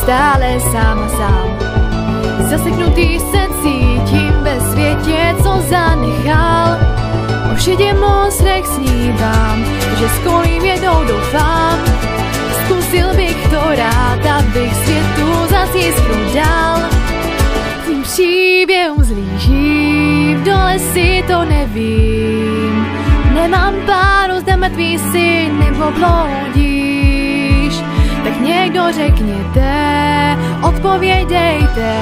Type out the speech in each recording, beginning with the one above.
stále sám a sám. Zaseknutý se cítím ve světě, co zanechal. O všedě mostrech snívám, že skolím jednou doufám. Zkusil bych to rád, abych světu zas jiskru dal. Tvým příběhům zlížím, dole si to nevím. Nemám páru, zda mrtvý si nebo bloudíš. Tak někdo řekněte, odpovědejte.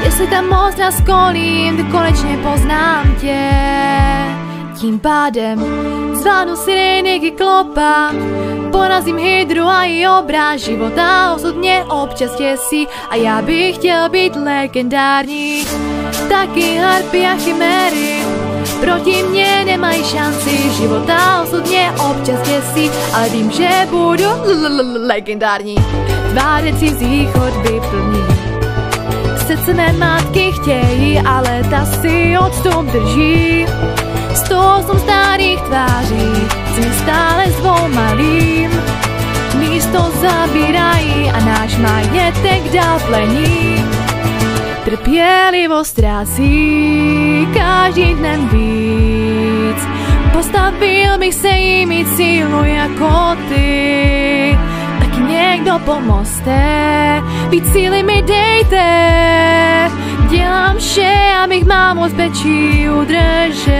Jestli tam mostra skolím, tak konečně poznám tě. Tím pádem zvládnu sirény kyklopa, porazím hydru a i obráz života. Osud mě občas těsí a já bych chtěl být legendární. Taky harpy a chiméry proti mně nemají šanci. Života osud mě občas děsí, ale vím, že budu legendární. Tváře cizích chodby plní, srdce mé matky chtějí, ale ta si odstup drží. 108 starých tváří se mi stále zvou malým. Místo zabírají a náš majetek dál plení. Trpělivost ztrácí každým dnem víc. Postavil bych se jí mít sílu jako ty. Tak někdo pomozte, víc síly mi dejte. Dělám vše, abych mámu z pečí udržel.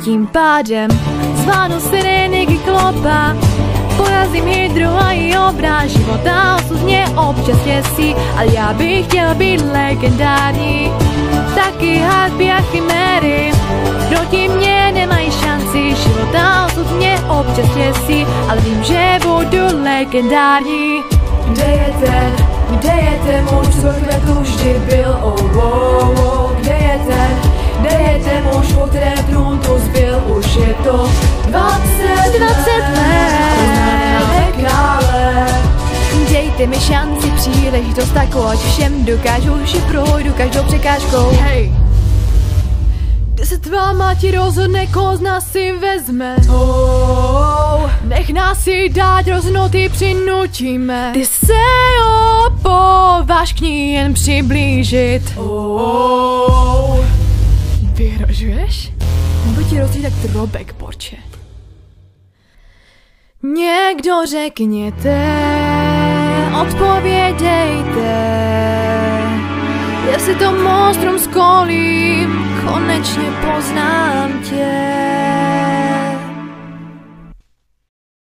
Tím pádem zvládnu sirény kyklopa, porazím hydru a i obráz života. Osud mě občas děsí, ale já bych chtěl být legendární. Taky harpy a chiméry proti mně nemají šanci. Života osud mě občas děsí, ale vím, že budu legendární. Kde je ten muž, co květu vždy byl, oh, oh, oh. Kde je ten muž, po kterém trůn tu zbyl, už je to 20 let krále. Dejte mi šanci, příležitost takovou, ať všem dokážu, že projdu každou překážkou. Hej! Kde se tvá máti rozhodne, koho z nás si vezme. Nech nás si dát rozhodnutý přinutíme. Ty se opováž k ní jen přiblížit. Vyhrožuješ? Nebo ti rozhodí tak trobek, porče. Někdo řekněte, odpovědejte. Jestli to monstrum skolím, konečně poznám tě.